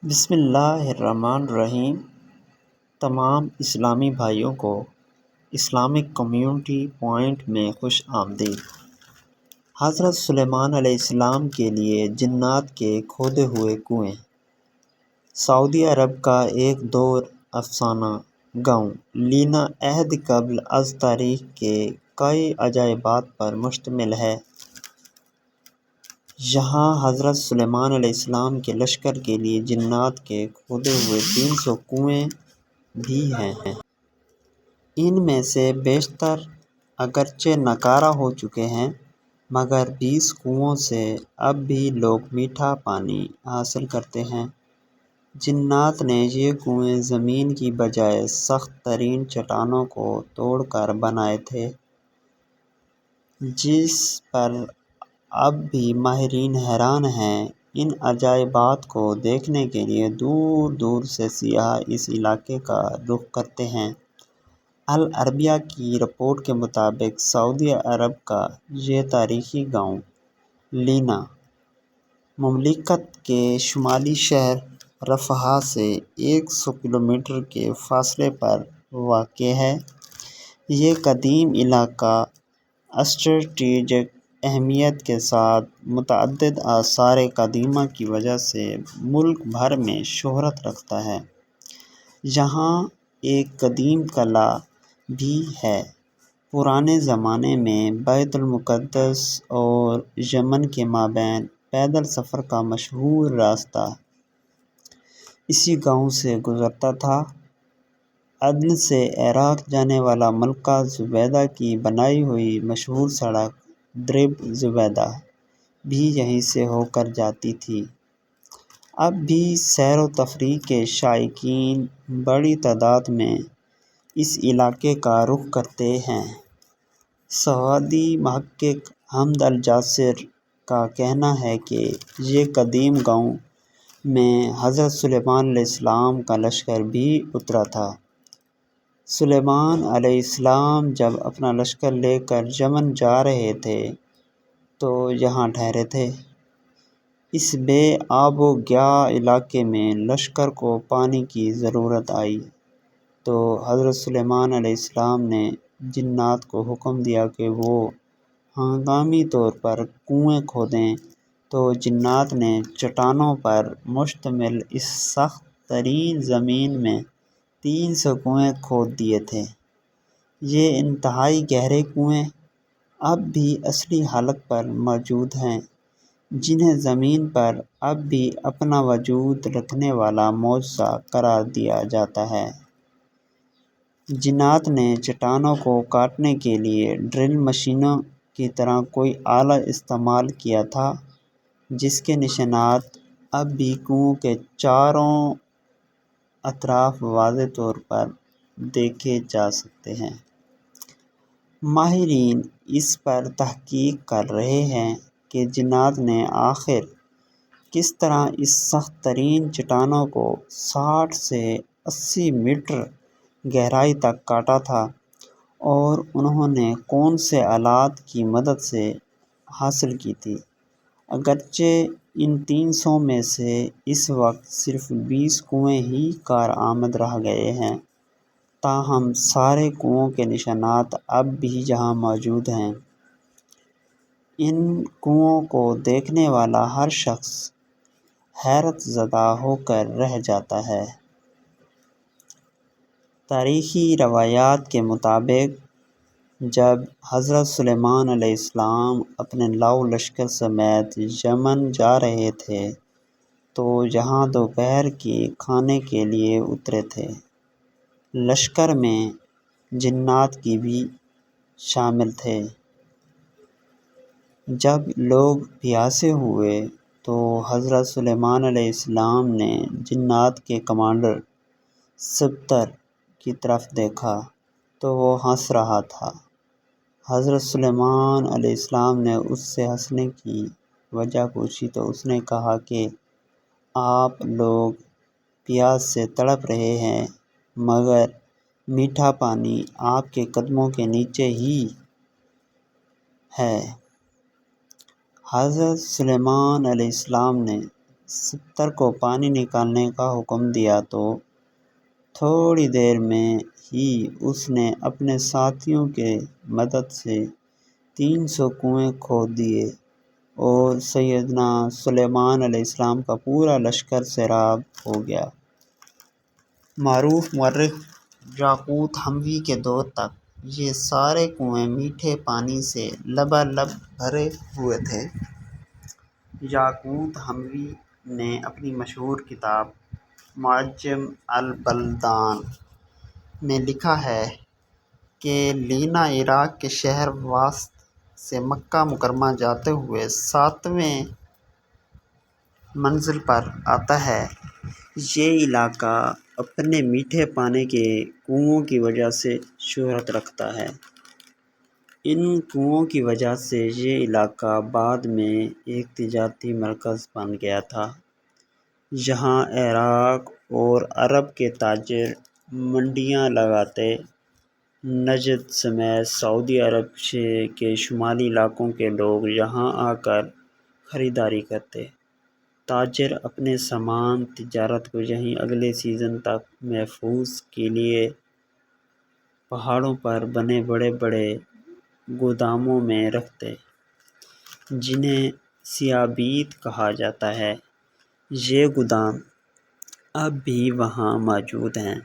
بسم اللہ الرحمن الرحیم۔ تمام اسلامی بھائیوں کو اسلامک کمیونٹی پوائنٹ میں خوش آمدید۔ حضرت سلیمان علیہ السلام کے لیے جنات کے کھودے ہوئے کنویں۔ سعودی عرب کا ایک دور افسانہ گاؤں لینا عہد قبل از تاریخ کے کئی عجائبات پر مشتمل ہے۔ یہاں حضرت سلیمان علیہ السلام کے لشکر کے لیے جنات کے کھودے ہوئے 300 کنویں بھی ہیں۔ ان میں سے بیشتر اگرچہ ناکارہ ہو چکے ہیں، مگر 20 کنووں سے اب بھی لوگ میٹھا پانی حاصل کرتے ہیں۔ جنات نے یہ کنویں زمین کی بجائے سخت ترین چٹانوں کو توڑ کر بنائے تھے، جس پر اب بھی ماہرین حیران ہیں۔ ان عجائبات کو دیکھنے کے لیے دور دور سے سیاح اس علاقے کا رخ کرتے ہیں۔ العربیہ کی رپورٹ کے مطابق سعودی عرب کا یہ تاریخی گاؤں لینا مملکت کے شمالی شہر رفح سے 100 کلومیٹر کے فاصلے پر واقع ہے۔ یہ قدیم علاقہ اسٹریٹجک اہمیت کے ساتھ متعدد آثار قدیمہ کی وجہ سے ملک بھر میں شہرت رکھتا ہے۔ یہاں ایک قدیم قلعہ بھی ہے۔ پرانے زمانے میں بیت المقدس اور یمن کے مابین پیدل سفر کا مشہور راستہ اسی گاؤں سے گزرتا تھا۔ عدن سے عراق جانے والا ملکہ زبیدہ کی بنائی ہوئی مشہور سڑک درب زبیدہ بھی یہیں سے ہو کر جاتی تھی۔ اب بھی سیر و تفریح کے شائقین بڑی تعداد میں اس علاقے کا رخ کرتے ہیں۔ سعودی محقق حمد الجاسر کا کہنا ہے کہ یہ قدیم گاؤں میں حضرت سلیمان علیہ السلام کا لشکر بھی اترا تھا۔ سلیمان علیہ السلام جب اپنا لشکر لے کر یمن جا رہے تھے تو یہاں ٹھہرے تھے۔ اس بے آب و گیاہ علاقے میں لشکر کو پانی کی ضرورت آئی تو حضرت سلیمان علیہ السلام نے جنات کو حکم دیا کہ وہ ہنگامی طور پر کنویں کھودیں، تو جنات نے چٹانوں پر مشتمل اس سخت ترین زمین میں 300 کنویں کھود دیے تھے۔ یہ انتہائی گہرے کنویں اب بھی اصلی حالت پر موجود ہیں، جنہیں زمین پر اب بھی اپنا وجود رکھنے والا معجزہ قرار دیا جاتا ہے۔ جنات نے چٹانوں کو کاٹنے کے لیے ڈرل مشینوں کی طرح کوئی آلہ استعمال کیا تھا، جس کے نشانات اب بھی کنووں کے چاروں اطراف واضح طور پر دیکھے جا سکتے ہیں۔ ماہرین اس پر تحقیق کر رہے ہیں کہ جنات نے آخر کس طرح اس سخت ترین چٹانوں کو 60 سے 80 میٹر گہرائی تک کاٹا تھا، اور انہوں نے کون سے آلات کی مدد سے حاصل کی تھی۔ اگرچہ ان 300 میں سے اس وقت صرف 20 کنویں ہی کارآمد رہ گئے ہیں، تاہم سارے کنووں کے نشانات اب بھی یہاں موجود ہیں۔ ان کنووں کو دیکھنے والا ہر شخص حیرت زدہ ہو کر رہ جاتا ہے۔ تاریخی روایات کے مطابق جب حضرت سلیمان علیہ السلام اپنے لاؤ لشکر سمیت یمن جا رہے تھے تو یہاں دوپہر کے کھانے کے لیے اترے تھے۔ لشکر میں جنات کی بھی شامل تھے۔ جب لوگ پیاسے ہوئے تو حضرت سلیمان علیہ السلام نے جنات کے کمانڈر سبتر کی طرف دیکھا تو وہ ہنس رہا تھا۔ حضرت سلیمان علیہ السلام نے اس سے ہنسنے کی وجہ پوچھی تو اس نے کہا کہ آپ لوگ پیاس سے تڑپ رہے ہیں، مگر میٹھا پانی آپ کے قدموں کے نیچے ہی ہے۔ حضرت سلیمان علیہ السلام نے سپتر کو پانی نکالنے کا حکم دیا تو تھوڑی دیر میں ہی اس نے اپنے ساتھیوں کے مدد سے 300 کنویں کھود دیے اور سیدنا سلیمان علیہ السلام کا پورا لشکر سیراب ہو گیا۔ معروف مورخ یاقوت حموی کے دور تک یہ سارے کنویں میٹھے پانی سے لبالب بھرے ہوئے تھے۔ یاقوت حموی نے اپنی مشہور کتاب معجم البلدان میں لکھا ہے کہ لینا عراق کے شہر واسط سے مکہ مکرمہ جاتے ہوئے 7ویں منزل پر آتا ہے۔ یہ علاقہ اپنے میٹھے پانی کے کنووں کی وجہ سے شہرت رکھتا ہے۔ ان کنووں کی وجہ سے یہ علاقہ بعد میں ایک تجارتی مرکز بن گیا تھا، جہاں عراق اور عرب کے تاجر منڈیاں لگاتے۔ نجد سمیت سعودی عرب کے شمالی علاقوں کے لوگ یہاں آ کر خریداری کرتے۔ تاجر اپنے سامان تجارت کو یہیں اگلے سیزن تک محفوظ کے لیے پہاڑوں پر بنے بڑے بڑے گوداموں میں رکھتے، جنہیں سیابید کہا جاتا ہے۔ یہ گودام اب بھی وہاں موجود ہیں،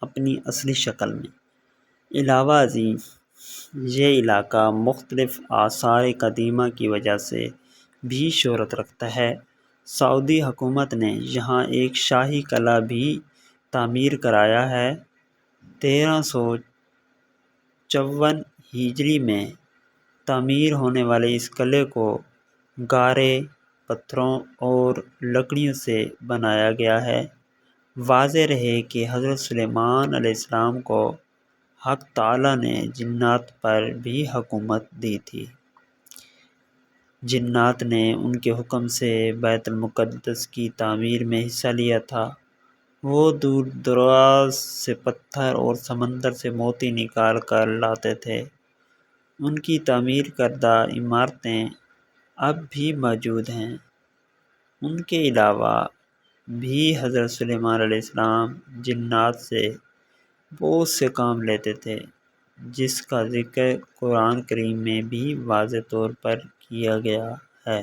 اپنی اصلی شکل میں۔ علاوہ ازیں یہ علاقہ مختلف آثار قدیمہ کی وجہ سے بھی شہرت رکھتا ہے۔ سعودی حکومت نے یہاں ایک شاہی قلعہ بھی تعمیر کرایا ہے۔ 1354 ہجری میں تعمیر ہونے والے اس قلعے کو گارے، پتھروں اور لکڑیوں سے بنایا گیا ہے۔ واضح رہے کہ حضرت سلیمان علیہ السلام کو حق تعالیٰ نے جنات پر بھی حکومت دی تھی۔ جنات نے ان کے حکم سے بیت المقدس کی تعمیر میں حصہ لیا تھا۔ وہ دور دراز سے پتھر اور سمندر سے موتی نکال کر لاتے تھے۔ ان کی تعمیر کردہ عمارتیں اب بھی موجود ہیں۔ ان کے علاوہ بھی حضرت سلیمان علیہ السلام جنات سے بہت سے کام لیتے تھے، جس کا ذکر قرآن کریم میں بھی واضح طور پر کیا گیا ہے۔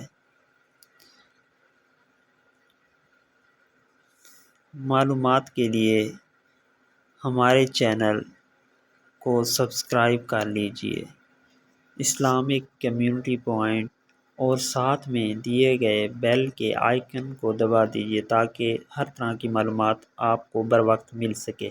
معلومات کے لیے ہمارے چینل کو سبسکرائب کر لیجیے، اسلامک کمیونٹی پوائنٹ، اور ساتھ میں دیے گئے بیل کے آئیکن کو دبا دیجیے تاکہ ہر طرح کی معلومات آپ کو بروقت مل سکے۔